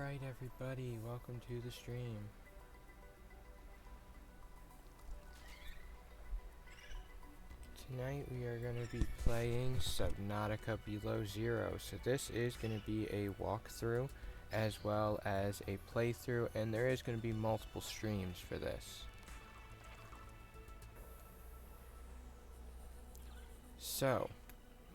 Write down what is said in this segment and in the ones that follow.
Alright everybody, welcome to the stream. Tonight we are going to be playing Subnautica Below Zero. So this is going to be a walkthrough as well as a playthrough, and there is going to be multiple streams for this. So,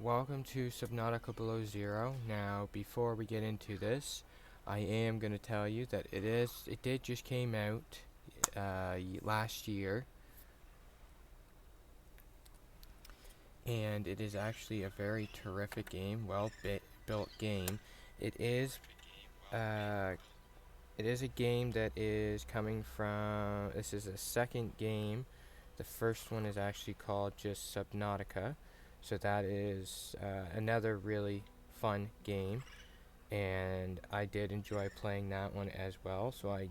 welcome to Subnautica Below Zero. Now, before we get into this, I am going to tell you that it did just came out last year, and it is actually a very terrific game, built game. It is a game that is coming from. This is a second game. The first one is actually called just Subnautica, so that is another really fun game, and I did enjoy playing that one as well. So I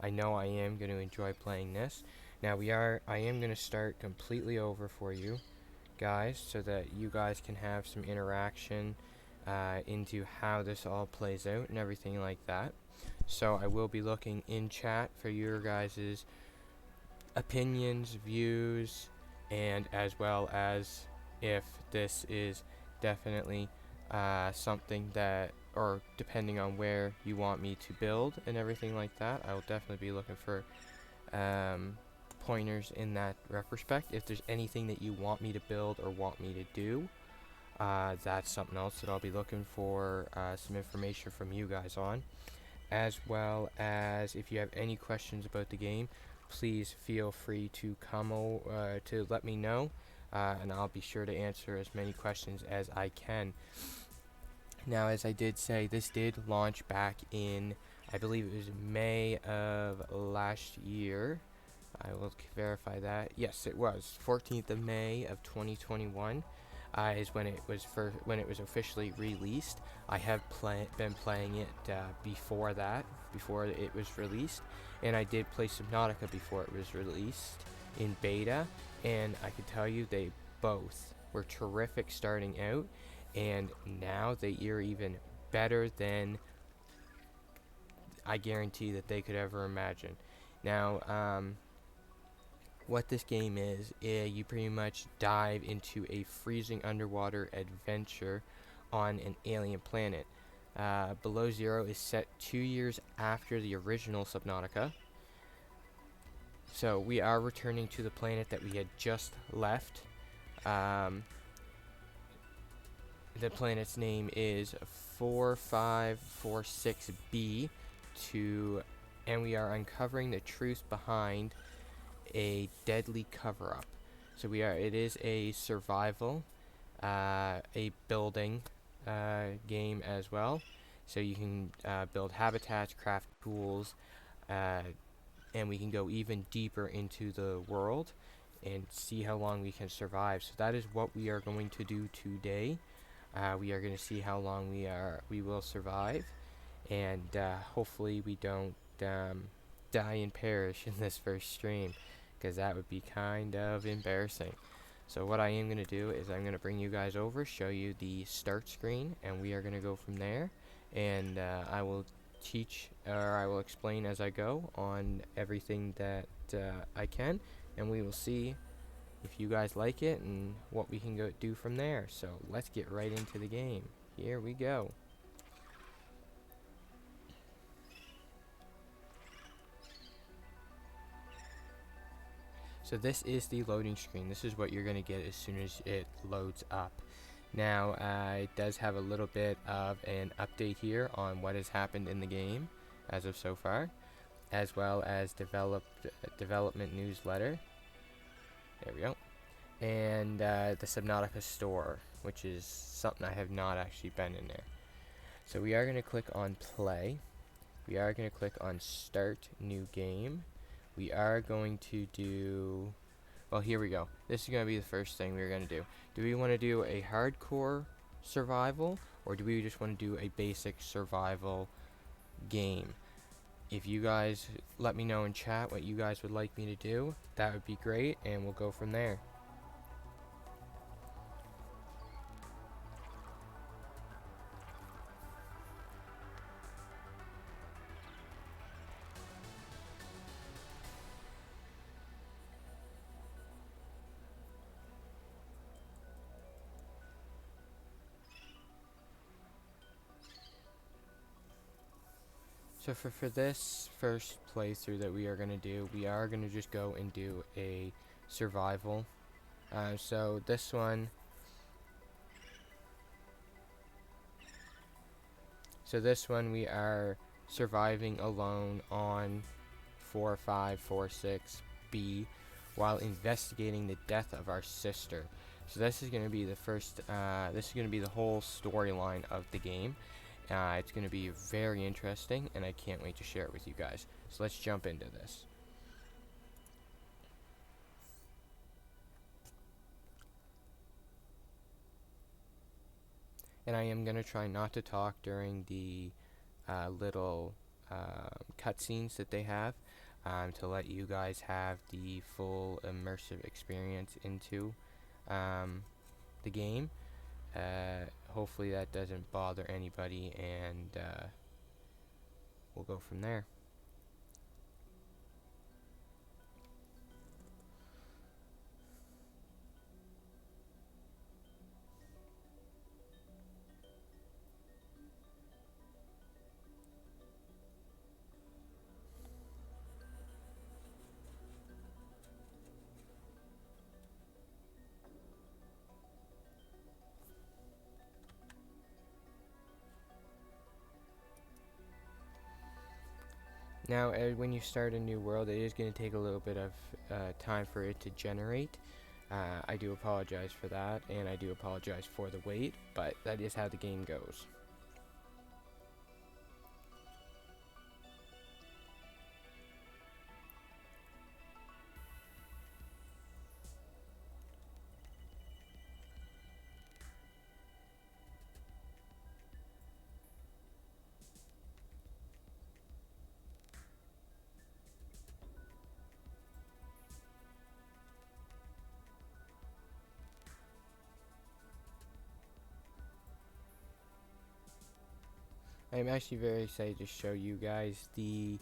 know I am going to enjoy playing this. Now I am going to start completely over for you guys, so that you guys can have some interaction into how this all plays out and everything like that. So I will be looking in chat for your guys' opinions, views, and as well as if this is definitely something that, or depending on where you want me to build and everything like that, I will definitely be looking for pointers in that respect. If there's anything that you want me to build or want me to do, that's something else that I'll be looking for some information from you guys on. As well as if you have any questions about the game, please feel free to to let me know, and I'll be sure to answer as many questions as I can. Now, as I did say, this did launch back in, I believe it was May of last year. I will verify that. Yes, it was 14th of May of 2021 is when it was officially released. I have been playing it before it was released, and I did play Subnautica before it was released in beta, and I can tell you they both were terrific starting out, and now they are even better than I guarantee that they could ever imagine. Now, what this game is, you pretty much dive into a freezing underwater adventure on an alien planet. Below Zero is set 2 years after the original Subnautica. So we are returning to the planet that we had just left. The planet's name is 4546B, and we are uncovering the truth behind a deadly cover-up. So it is a survival, a building game as well. So you can build habitats, craft tools, and we can go even deeper into the world and see how long we can survive. So that is what we are going to do today. We are going to see how long we will survive, and hopefully we don't die and perish in this first stream, because that would be kind of embarrassing. So what I am going to do is I'm going to bring you guys over, show you the start screen, and we are going to go from there. And I will explain as I go on everything that I can, and we will see if you guys like it and what we can do from there. So let's get right into the game. Here we go. So this is the loading screen. This is what you're going to get as soon as it loads up. Now, it does have a little bit of an update here on what has happened in the game as of so far, as well as development newsletter. There we go. And the Subnautica store, which is something I have not actually been in there. So we are going to click on play. We are going to click on start new game. We are going to do, well, here we go. This is going to be the first thing we're going to do. Do we want to do a hardcore survival, or do we just want to do a basic survival game? If you guys let me know in chat what you guys would like me to do, that would be great, and we'll go from there. So for this first playthrough that we are going to do, we are going to just go and do a survival. So this one, we are surviving alone on 4546B while investigating the death of our sister. So this is going to be the first, this is going to be the whole storyline of the game. It's going to be very interesting, and I can't wait to share it with you guys. So let's jump into this. And I am going to try not to talk during the little cutscenes that they have, to let you guys have the full immersive experience into the game. Hopefully that doesn't bother anybody, and we'll go from there. Now, when you start a new world, it is going to take a little bit of time for it to generate. I do apologize for that, and I do apologize for the wait, but that is how the game goes. I'm actually very excited to show you guys the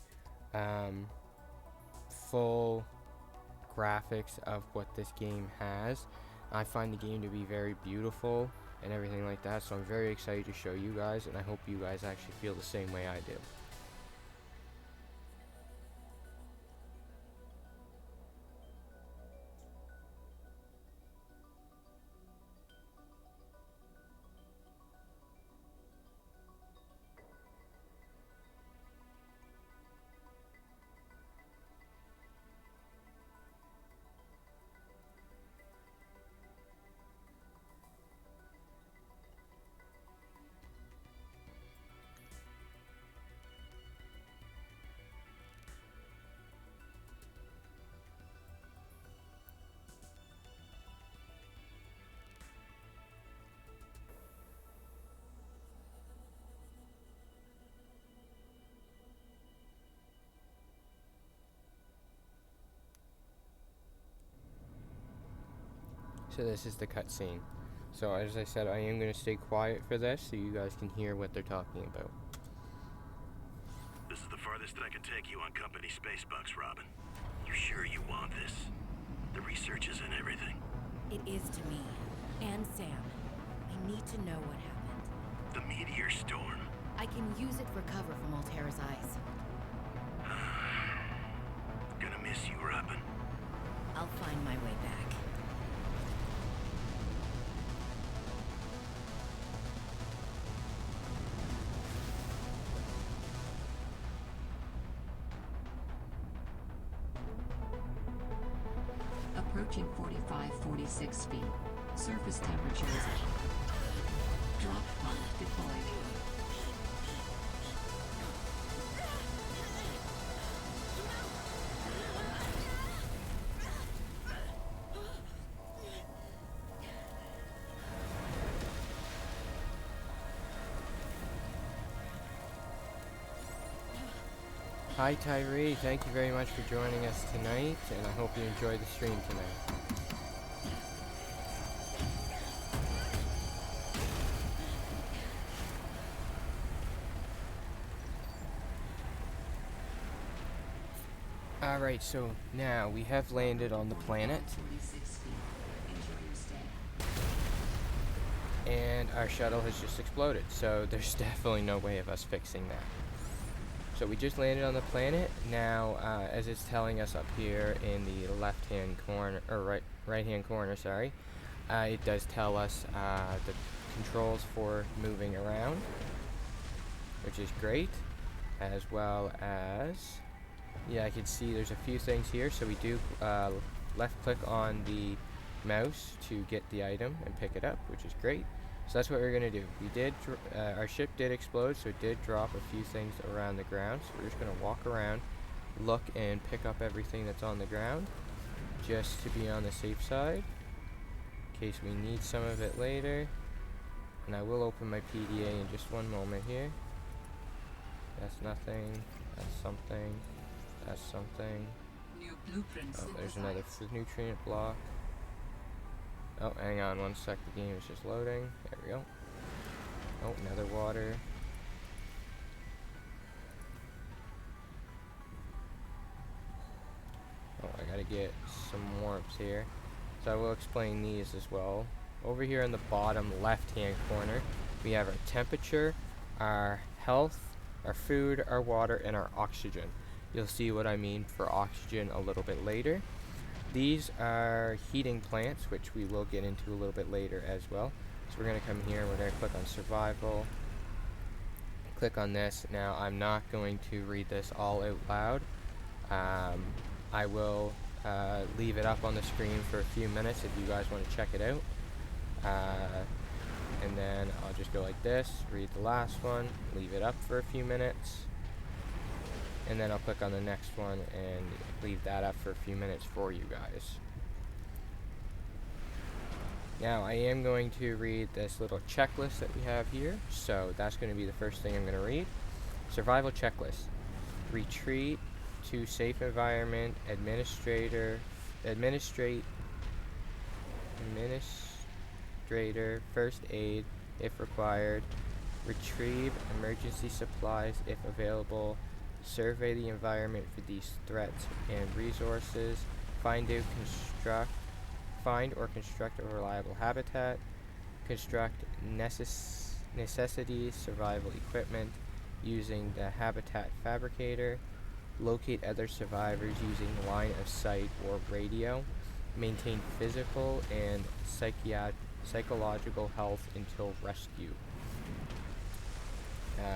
full graphics of what this game has. I find the game to be very beautiful and everything like that, so I'm very excited to show you guys, and I hope you guys actually feel the same way I do. So this is the cutscene. So as I said, I am going to stay quiet for this so you guys can hear what they're talking about. This is the farthest that I can take you on company space bucks, Robin. You sure you want this? The research is in everything. It is to me. And Sam. I need to know what happened. The meteor storm. I can use it for cover from Altera's eyes. Gonna miss you, Robin. I'll find my way back. Approaching 4546 feet. Surface temperatures. Drop pod deployed. Hi Tyree, thank you very much for joining us tonight, and I hope you enjoy the stream tonight. Alright, so now we have landed on the planet, 46 feet. Enjoy your stay. and our shuttle has just exploded, so there's definitely no way of us fixing that. So we just landed on the planet. Now, as it's telling us up here in the left-hand corner, or right-hand corner, sorry, it does tell us the controls for moving around, which is great, as well as, yeah, I can see there's a few things here. So we do left-click on the mouse to get the item and pick it up, which is great. So that's what we're going to do. We did, our ship did explode, so it did drop a few things around the ground. So we're just going to walk around, look, and pick up everything that's on the ground, just to be on the safe side, in case we need some of it later. And I will open my PDA in just one moment here. That's nothing, that's something, that's something. New blueprint Oh, there's synthesized. another nutrient block. Oh, hang on one sec, the game is just loading. There we go. Oh, another water. Oh, I gotta get some warmth here. So I will explain these as well. Over here in the bottom left-hand corner, we have our temperature, our health, our food, our water, and our oxygen. You'll see what I mean for oxygen a little bit later. These are heating plants, which we will get into a little bit later as well. So we're going to come here and we're going to click on survival. Click on this. Now I'm not going to read this all out loud. I will leave it up on the screen for a few minutes if you guys want to check it out. And then I'll just go like this, read the last one, leave it up for a few minutes. And then I'll click on the next one and leave that up for a few minutes for you guys. Now I am going to read this little checklist that we have here. So that's going to be the first thing I'm going to read. Survival checklist. Retreat to safe environment. Administrator. First aid if required. Retrieve emergency supplies if available. Survey the environment for these threats and resources. Find or construct a reliable habitat. Construct necessities survival equipment using the habitat fabricator. Locate other survivors using line of sight or radio. Maintain physical and psychological health until rescue.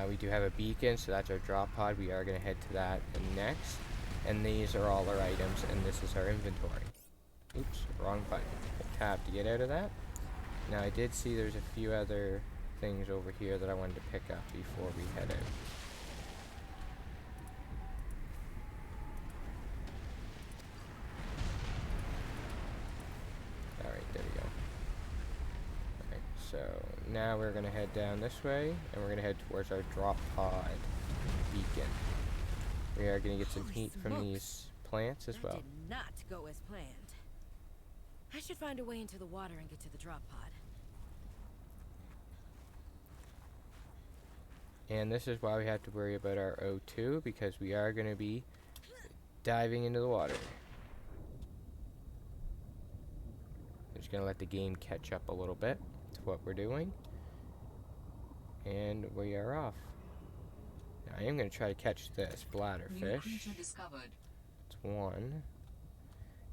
We do have a beacon, so that's our drop pod. We are going to head to that next. And these are all our items, and this is our inventory. Oops, wrong button. Hit tab to get out of that. Now I did see there's a few other things over here that I wanted to pick up before we head out. Alright, there we go. Alright, so now we're going to head down this way, and we're going to head towards our drop pod beacon. We are going to get some heat from these plants as well. That did not go as planned. I should find a way into the water and get to the drop pod. And this is why we have to worry about our O2, because we are going to be diving into the water. I'm just going to let the game catch up a little bit to what we're doing. And we are off. Now, I am going to try to catch this bladderfish. It's one.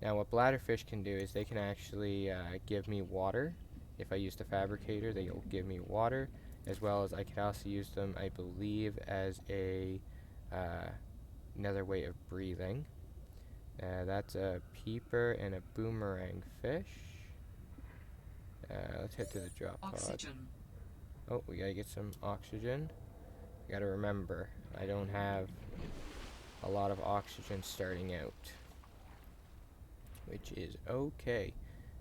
Now what bladderfish can do is they can actually give me water. If I use the fabricator, they'll give me water, as well as I can also use them, I believe, as a another way of breathing. That's a peeper and a boomerang fish. Let's head to the drop pod. Oh, we gotta get some oxygen. I gotta remember, I don't have a lot of oxygen starting out, which is okay.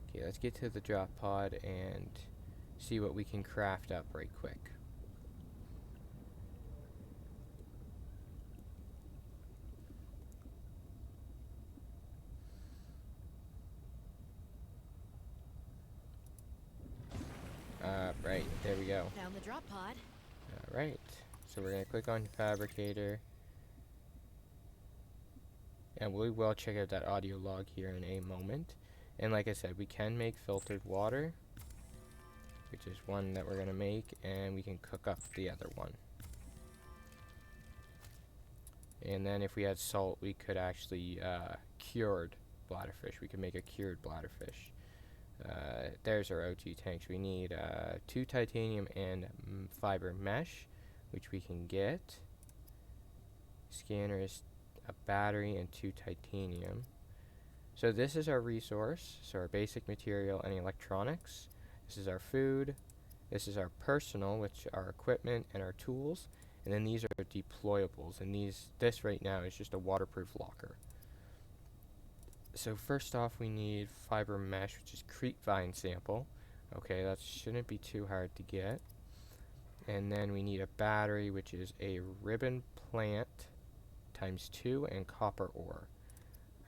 Okay, let's get to the drop pod and see what we can craft up right quick. Right, there we go. Found the drop pod. Alright, so we're going to click on Fabricator. And we will check out that audio log here in a moment. And like I said, we can make filtered water, which is one that we're going to make, and we can cook up the other one. And then if we had salt, we could actually cured bladderfish. We could make a cured bladderfish. There's our O2 tanks. We need 2 titanium and fiber mesh, which we can get. Scanner is a battery and 2 titanium. So this is our resource, so our basic material and electronics. This is our food. This is our personal, which are equipment and our tools. And then these are deployables, and this right now is just a waterproof locker. So first off, we need fiber mesh, which is creep vine sample. Okay, that shouldn't be too hard to get. And then we need a battery, which is a ribbon plant times 2 and copper ore.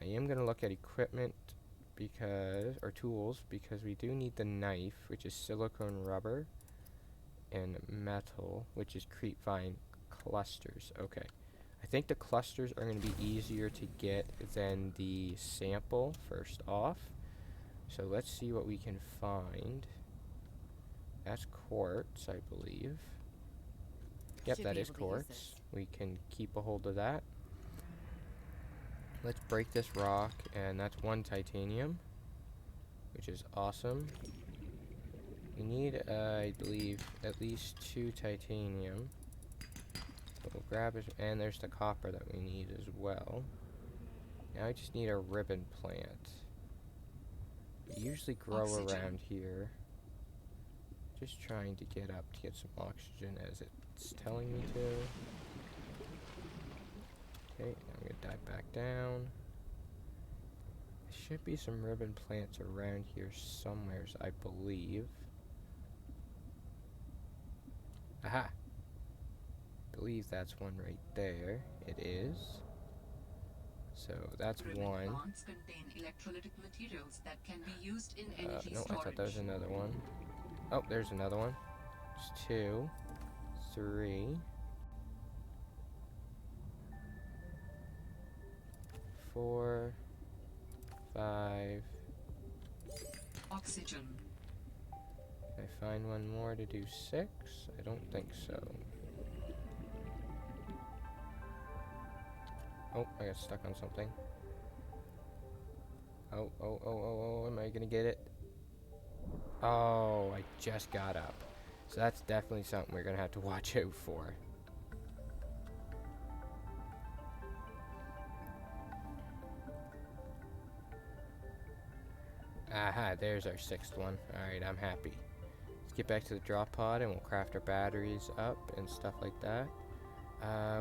I am going to look at equipment or tools, because we do need the knife, which is silicone rubber, and metal, which is creep vine clusters. Okay, I think the clusters are going to be easier to get than the sample first off. So let's see what we can find. That's quartz, I believe. Yep, that is quartz. We can keep a hold of that. Let's break this rock, and that's 1 titanium, which is awesome. We need, I believe, at least 2 titanium. So we'll grab it, and there's the copper that we need as well. Now I just need a ribbon plant. They usually grow around here. Just trying to get up to get some oxygen as it's telling me to. Okay, now I'm gonna dive back down. There should be some ribbon plants around here somewhere, I believe. Aha! I believe that's one right there. It is. So that's Ribbon 1. plants contain electrolytic materials that can be used in energy No, I storage. thought that was another one. Oh, there's another one. It's 2, 3, 4, 5. Oxygen. Can I find one more to do 6? I don't think so. Oh, I got stuck on something. Oh, am I gonna get it? Oh, I just got up. So that's definitely something we're gonna have to watch out for. Aha, there's our 6th one. Alright, I'm happy. Let's get back to the drop pod and we'll craft our batteries up and stuff like that.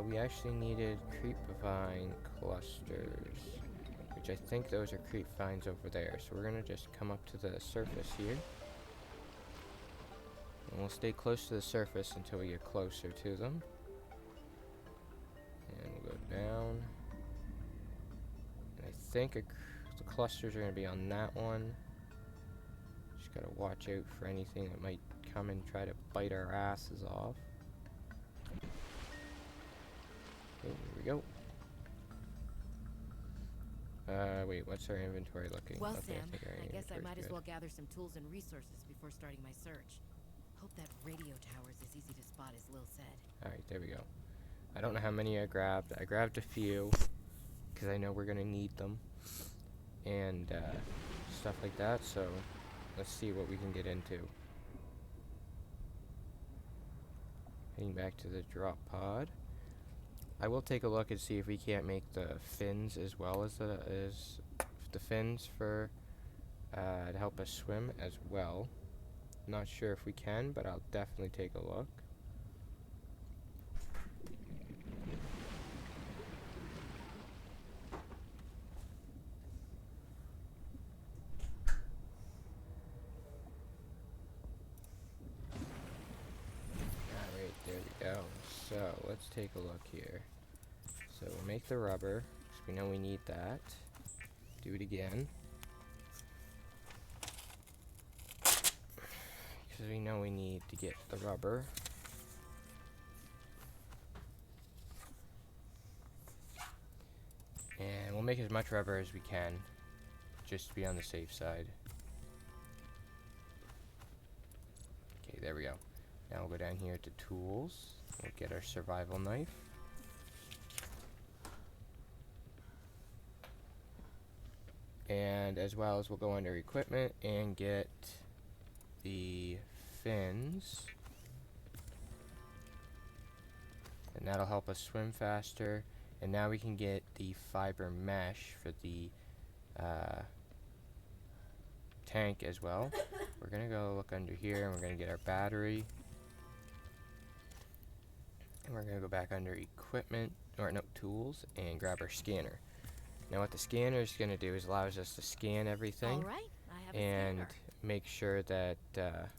We actually needed creep vine clusters, which I think those are creep vines over there. So we're gonna just come up to the surface here. And we'll stay close to the surface until we get closer to them. And we'll go down. And I think the clusters are going to be on that one. Just got to watch out for anything that might come and try to bite our asses off. Okay, here we go. Wait, what's our inventory looking? Well, Okay, Sam, think our I guess I inventory's might as good. well gather some tools and resources before starting my search. Hope that radio tower is as easy to spot as Lil said. Alright, there we go. I don't know how many I grabbed. I grabbed a few, because I know we're going to need them. And stuff like that, so let's see what we can get into. Heading back to the drop pod. I will take a look and see if we can't make the fins as well as the fins for to help us swim as well. Not sure if we can, but I'll definitely take a look. Alright, there we go. So, let's take a look here. So, we'll make the rubber, because we know we need that. Do it again. Because we know we need to get the rubber. And we'll make as much rubber as we can, just to be on the safe side. Okay, there we go. Now we'll go down here to tools. We'll get our survival knife. And as well as we'll go under equipment and get the fins. And that'll help us swim faster. And now we can get the fiber mesh for the tank as well. We're gonna go look under here and we're gonna get our battery. And we're gonna go back under equipment, or no, tools, and grab our scanner. Now what the scanner is gonna do is allows us to scan everything. All right, I have a And scanner. make sure that that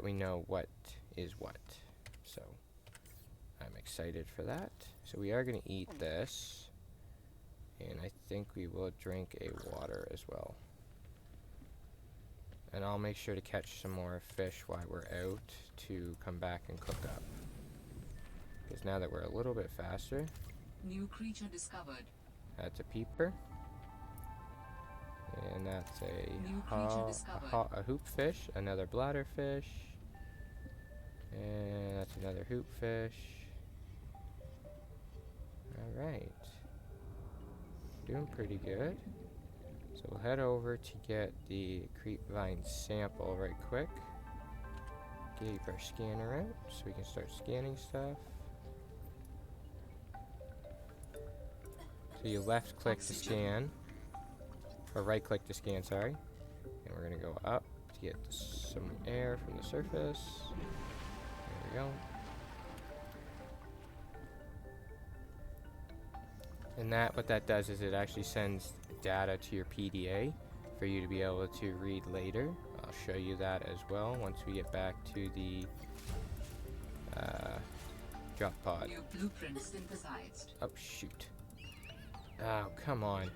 we know what is what. So I'm excited for that. So we are going to eat this, and I think we will drink a water as well. And I'll make sure to catch some more fish while we're out to come back and cook up. Because now that we're a little bit faster, New creature discovered. that's a peeper. And that's New creature discovered. a hoop fish, another bladder fish, and that's another hoop fish. Alright. Doing pretty good. So we'll head over to get the creepvine sample right quick. Keep our scanner out so we can start scanning stuff. So you left click to scan. Or right click to scan, sorry. And we're gonna go up to get some air from the surface. There we go. And what that does is it actually sends data to your PDA for you to be able to read later. I'll show you that as well once we get back to the drop pod. New blueprint synthesized. Oh shoot. Oh, come on.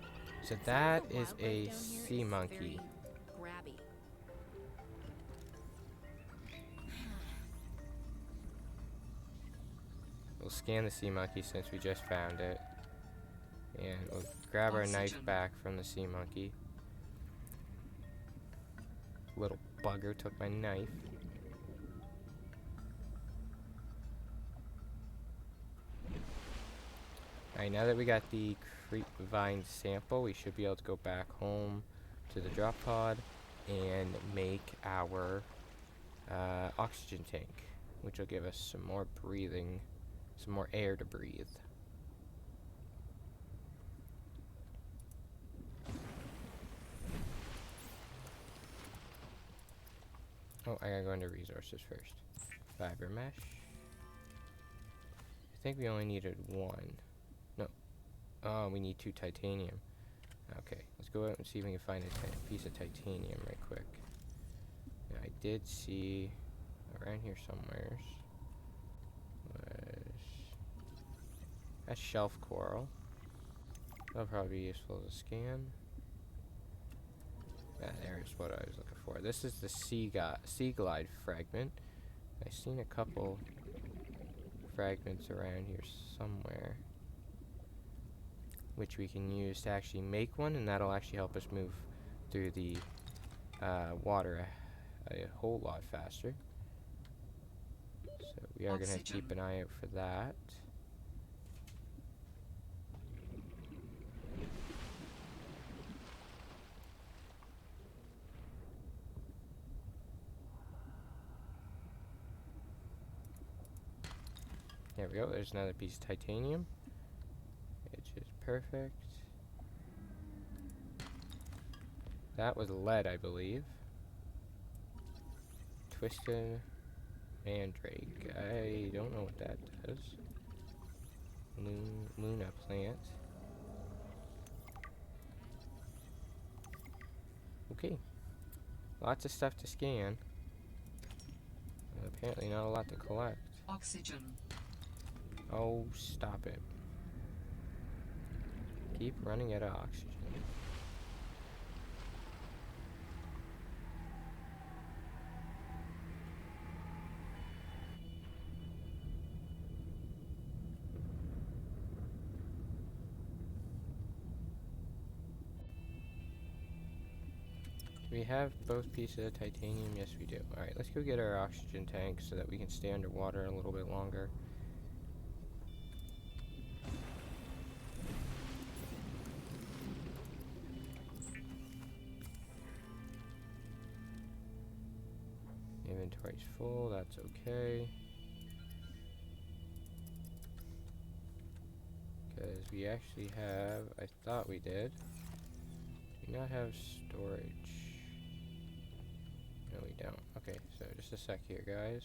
So that The is wildlife a down here sea is monkey. very grabby. We'll scan the sea monkey since we just found it. And we'll grab our knife Oxygen. back from the sea monkey. Little bugger took my knife. Alright, now that we got the creepvine sample, we should be able to go back home to the drop pod and make our oxygen tank, which will give us some more breathing, some more air to breathe. Oh, I gotta go into resources first. Fiber mesh. I think we only needed one. No. Oh, we need 2 titanium. Okay, let's go out and see if we can find a piece of titanium right quick. Now, I did see around here somewhere was a shelf coral. That'll probably be useful to scan. There's what I was looking for. This is the sea glide fragment. I've seen a couple fragments around here somewhere, which we can use to actually make one, and that'll actually help us move through the water a whole lot faster. So we are going to keep an eye out for that. There we go, there's another piece of titanium, which is perfect. That was lead, I believe. Twisted mandrake. I don't know what that does. Luna plant. Okay. Lots of stuff to scan. Apparently not a lot to collect. Oxygen. Oh, stop it. Keep running out of oxygen. Do we have both pieces of titanium? Yes, we do. Alright, let's go get our oxygen tank so that we can stay underwater a little bit longer. inventory's full, that's okay. Because we actually have, I thought we did. Do not have storage. No, we don't. Okay, so just a sec here, guys.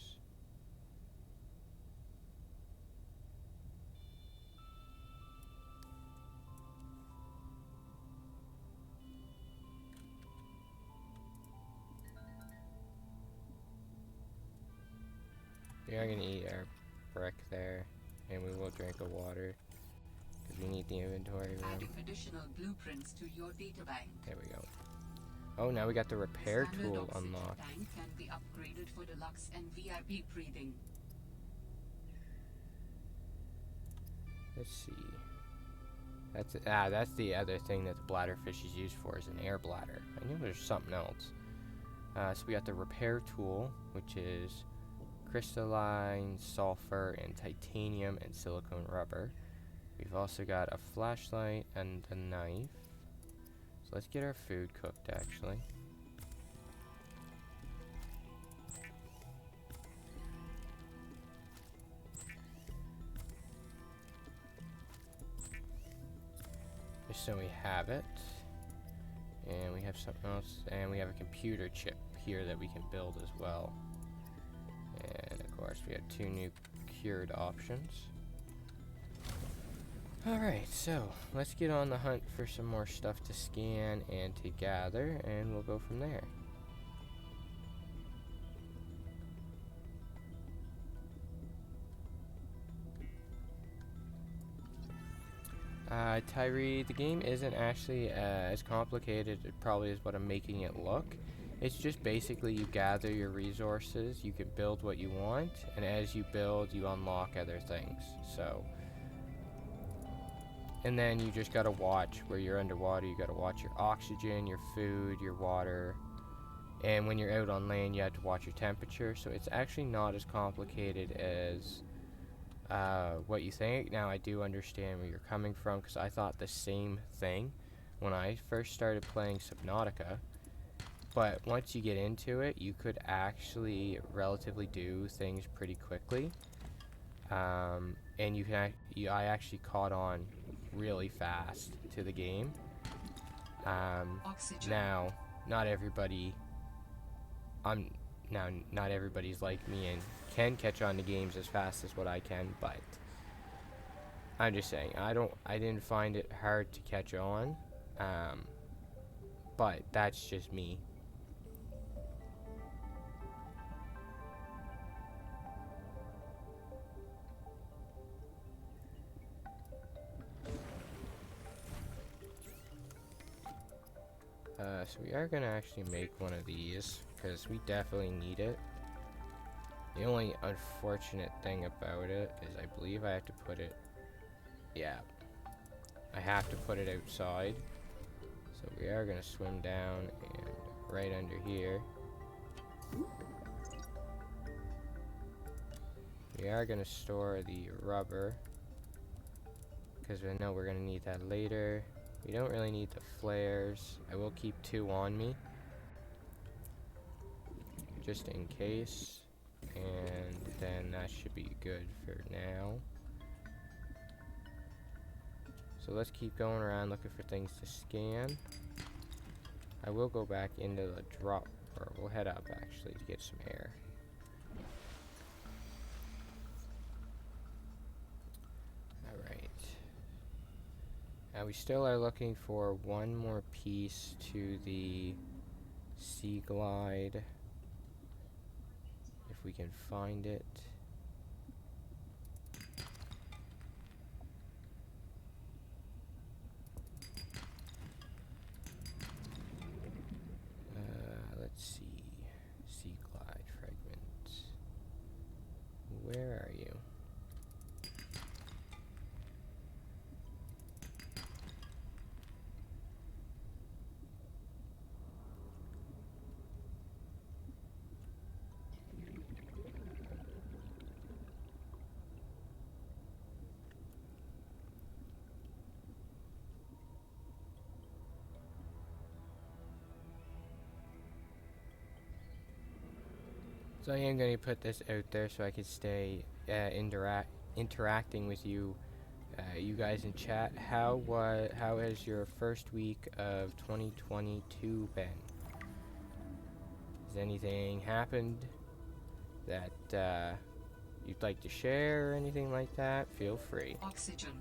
We are going to eat our brick there, and we will drink the water, because we need the inventory room. Adding additional blueprints to your data bank. There we go. Oh, now we got the repair Standard tool oxygen unlocked. tank can be upgraded for deluxe and VIP breathing. Let's see. That's the other thing that the bladderfish is used for, is an air bladder. I knew there's something else. So we got the repair tool, which is crystalline, sulfur, and titanium, and silicone rubber. We've also got a flashlight and a knife. So let's get our food cooked, actually. Just so we have it. And we have something else, and we have a computer chip here that we can build as well. And of course we have 2 new cured options. Alright, so let's get on the hunt for some more stuff to scan and to gather, and we'll go from there. Tyree, the game isn't actually as complicated probably as what I'm making it look. It's just basically you gather your resources, you can build what you want, and as you build, you unlock other things. So, and then you just gotta watch where you're underwater. You gotta watch your oxygen, your food, your water, and when you're out on land, you have to watch your temperature. So it's actually not as complicated as what you think. Now, I do understand where you're coming from, because I thought the same thing when I first started playing Subnautica. But once you get into it, you could actually relatively do things pretty quickly. And you can I actually caught on really fast to the game. Now, not everybody not everybody's like me and can catch on to games as fast as what I can, but I'm just saying, I didn't find it hard to catch on, but that's just me. So we are gonna actually make one of these, because we definitely need it. The only unfortunate thing about it is I believe I have to put it, yeah, I have to put it outside. So we are gonna swim down and right under here. We are gonna store the rubber, because I know we're gonna need that later. We don't really need the flares. I will keep 2 on me, just in case. And then that should be good for now. So let's keep going around looking for things to scan. I will go back into the drop, or we'll head up actually to get some air. Alright. Now we still are looking for one more piece to the Sea Glide. If we can find it. Let's see. Sea Glide fragment. Where are you? So I am going to put this out there so I can stay interacting with you, you guys in chat. How has your first week of 2022 been? Has anything happened that you'd like to share or anything like that? Feel free. Oxygen.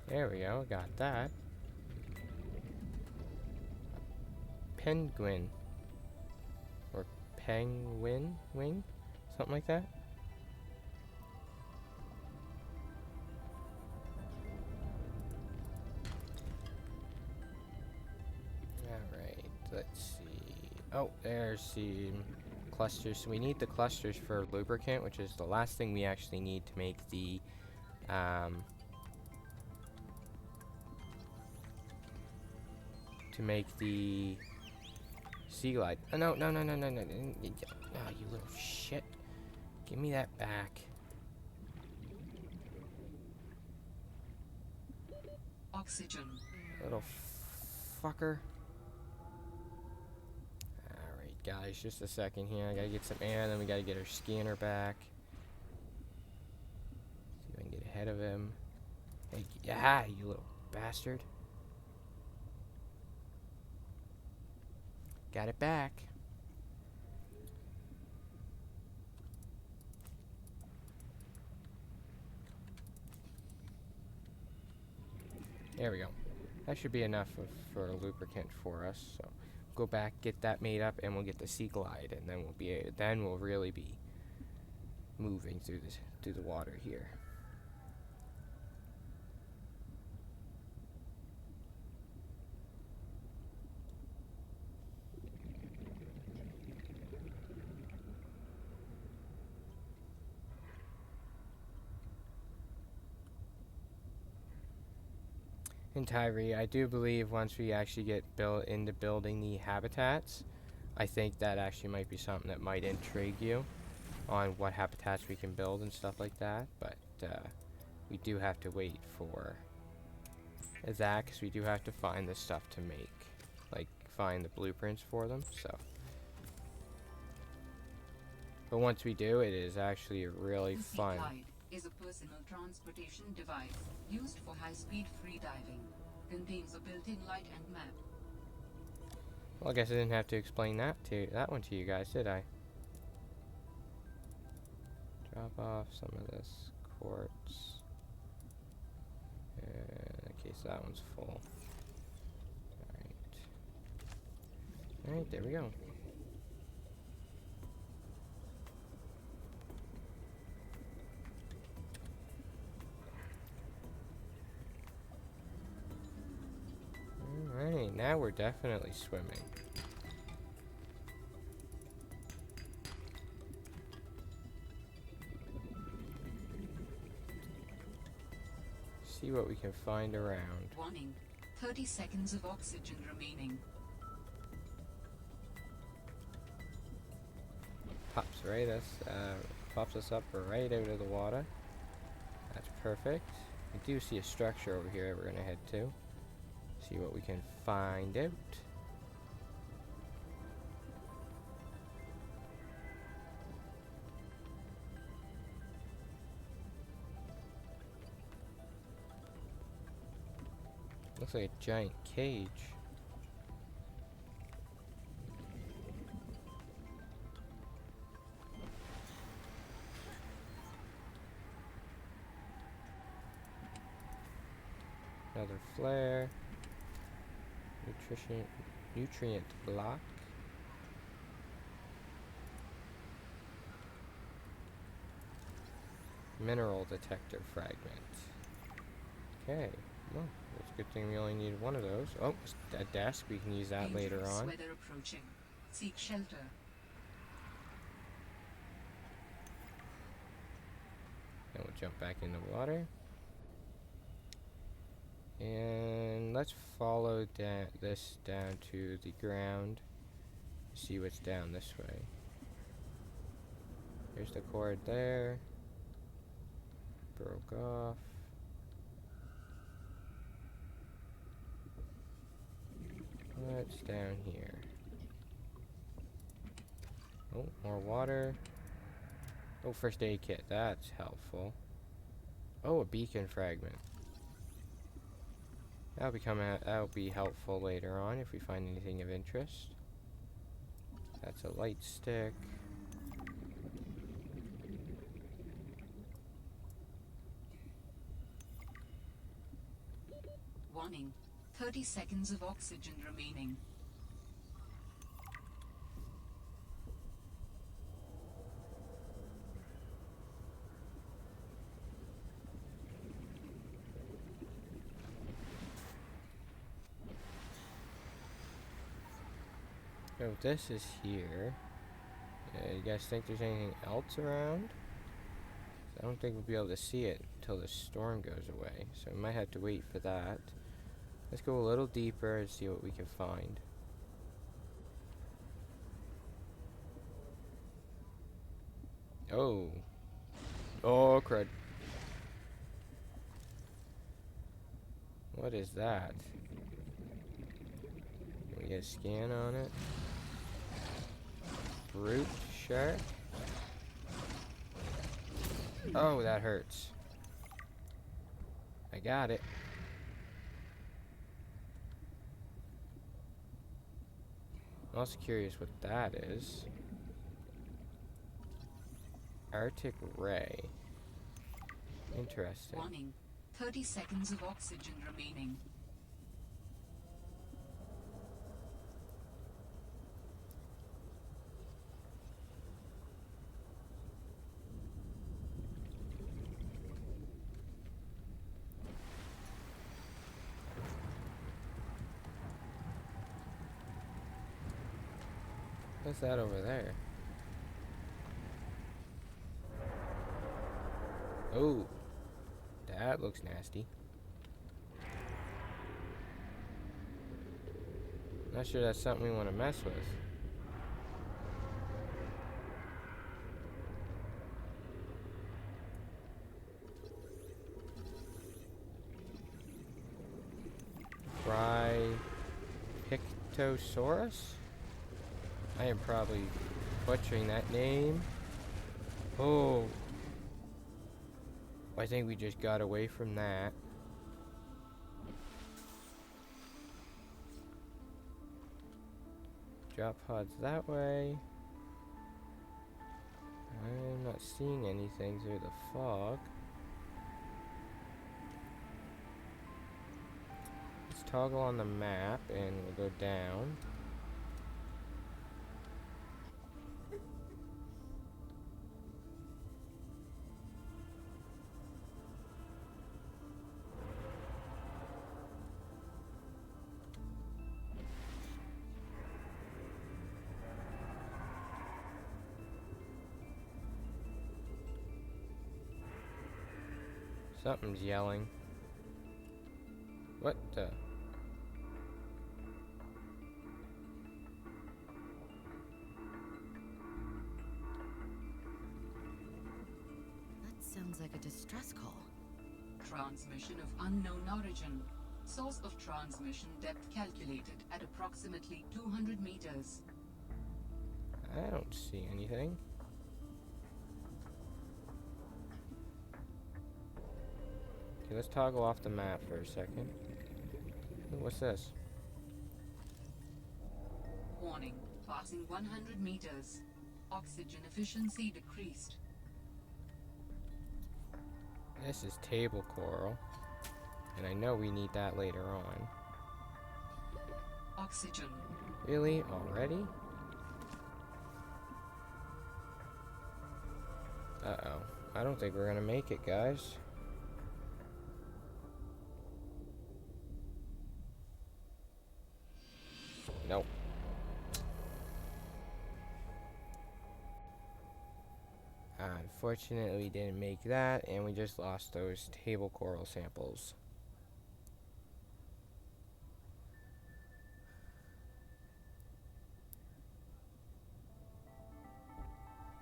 There we go, got that. Penguin. Or penguin wing? Something like that? Alright, let's see. Oh, there's the clusters. So we need the clusters for lubricant, which is the last thing we actually need to make the sea glide. Oh, no. Oh, you little shit. Give me that back. Oxygen. Little fucker. Alright, guys, just a second here. I gotta get some air, then we gotta get our scanner back. See if I can get ahead of him. Hey, yeah, you little bastard. Got it back. There we go. That should be enough for a lubricant for us. So go back, get that made up, and we'll get the sea glide, and then we'll really be moving through the water here. And Tyree, I do believe once we actually get into building the habitats, I think that actually might be something that might intrigue you on what habitats we can build and stuff like that. But we do have to wait for that because we do have to find the stuff to make, like find the blueprints for them. So, but once we do, it is actually a really fun. Is a personal transportation device used for high-speed freediving. Contains a built-in light and map. Well, I guess I didn't have to explain that one to you guys, did I? Drop off some of this quartz. Okay, so that one's full. Alright, there we go. Alright, now we're definitely swimming. See what we can find around. Warning, 30 seconds of oxygen remaining. Pops us up right out of the water. That's perfect. We do see a structure over here that we're gonna head to. See what we can find out. Looks like a giant cage. Another flare. Nutrient block. Mineral detector fragment. Okay. Well, it's a good thing we only need one of those. Oh, a desk. We can use that later Dangerous on. weather approaching. Seek shelter. Then we'll jump back in the water. And let's follow this down to the ground. See what's down this way. There's the cord there. Broke off. What's down here? Oh, more water. Oh, first aid kit. That's helpful. Oh, a beacon fragment. That'll be helpful later on if we find anything of interest. That's a light stick. Warning. 30 seconds of oxygen remaining. So this is here. You guys think there's anything else around? I don't think we'll be able to see it until the storm goes away, so we might have to wait for that. Let's go a little deeper and see what we can find. Oh. Oh, crud. What is that? Can we get a scan on it? Brute shark? Oh, that hurts. I got it. I'm also curious what that is. Arctic ray. Interesting. Warning. 30 seconds of oxygen remaining. What's that over there? Oh, that looks nasty. Not sure that's something we want to mess with. Pictosaurus? I am probably butchering that name. Oh. I think we just got away from that. Drop pods that way. I'm not seeing anything through the fog. Let's toggle on the map and we'll go down. Something's yelling. What the? That sounds like a distress call. Transmission of unknown origin. Source of transmission depth calculated at approximately 200 meters. I don't see anything. Okay, let's toggle off the map for a second. Ooh, what's this? Warning. Passing 100 meters. Oxygen efficiency decreased. This is table coral. And I know we need that later on. Oxygen. Really? Already? Uh-oh. I don't think we're gonna make it, guys. Nope. Unfortunately, we didn't make that, and we just lost those table coral samples.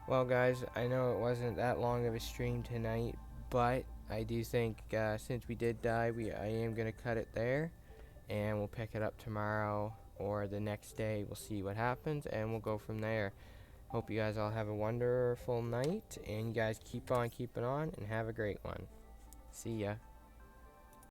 Well, guys, I know it wasn't that long of a stream tonight, but I do think since we did die, I am going to cut it there, and we'll pick it up tomorrow or the next day. We'll see what happens, and we'll go from there. Hope you guys all have a wonderful night, and you guys keep on keeping on, and have a great one. See ya.